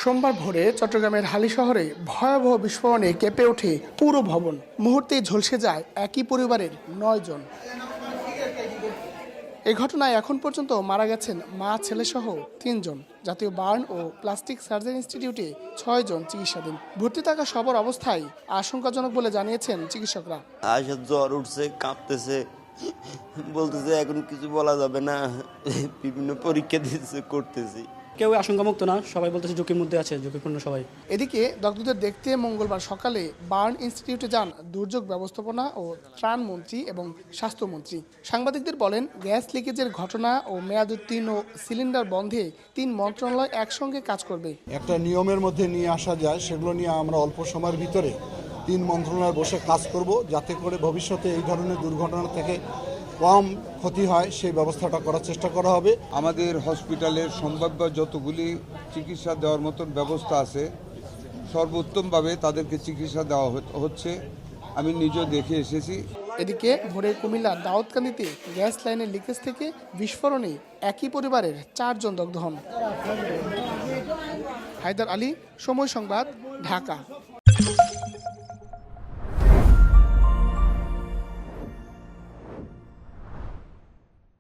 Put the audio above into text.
সোমবার ভোরে চট্টগ্রামের হালি শহরে ভয়াবহ বিস্ফোরণে কেঁপে ওঠে পুরো ভবন। মুহূর্তেই ঝলসে যায় একই পরিবারের ৯ জন। এই ঘটনায় এখন পর্যন্ত মারা গেছেন মা ছেলেসহ ৩ জন। জাতীয় বার্ন ও প্লাস্টিক সার্জারি ইনস্টিটিউটে ৬ জন চিকিৎসাধীন। ভর্তি থাকা সবার অবস্থায় আশঙ্কাজনক বলে জানিয়েছেন চিকিৎসকরা। আয়সার জ্বর উঠছে, কাঁপতেছে, বলতেছে এখন কিছু বলা যাবে না, বিভিন্ন পরীক্ষা দিচ্ছে, করতেছি। কেউ আশঙ্কামুক্ত না, সবাই বলতেছে ঝুঁকির মধ্যে আছে, ঝুঁকিপূর্ণ সবাই। এদিকে দগ্ধদের দেখতে মঙ্গলবার সকালে বার্ন ইনস্টিটিউটে যান দুর্যোগ ব্যবস্থাপনা ও ত্রাণ মন্ত্রী এবং স্বাস্থ্যমন্ত্রী। সাংবাদিকদের বলেন, গ্যাস লিকেজের ঘটনা ও মেয়াদোত্তীর্ণ সিলিন্ডার বন্ধে ৩ মন্ত্রণালয় একসঙ্গে কাজ করবে। একটা নিয়মের মধ্যে নিয়ে আসা যায়, সেগুলো নিয়ে আমরা অল্প সময়ের ভিতরে ৩ মন্ত্রণালয় বসে কাজ করব, যাতে করে ভবিষ্যতে এই ধরনের দুর্ঘটনা থেকে কম ক্ষতি হয় সেই ব্যবস্থাটা করার চেষ্টা করা হবে। আমাদের হসপিটালের সম্ভাব্য যতগুলি চিকিৎসা দেওয়ার মতন ব্যবস্থা আছে সর্বোত্তমভাবে তাদেরকে চিকিৎসা দেওয়া হচ্ছে, আমি নিজেও দেখে এসেছি। এদিকে ভোরে কুমিল্লার দাউদকান্দিতে গ্যাস লাইনের লিকেজ থেকে বিস্ফোরণে একই পরিবারের ৪ জন দগ্ধ হন। হায়দার আলী, সময় সংবাদ, ঢাকা।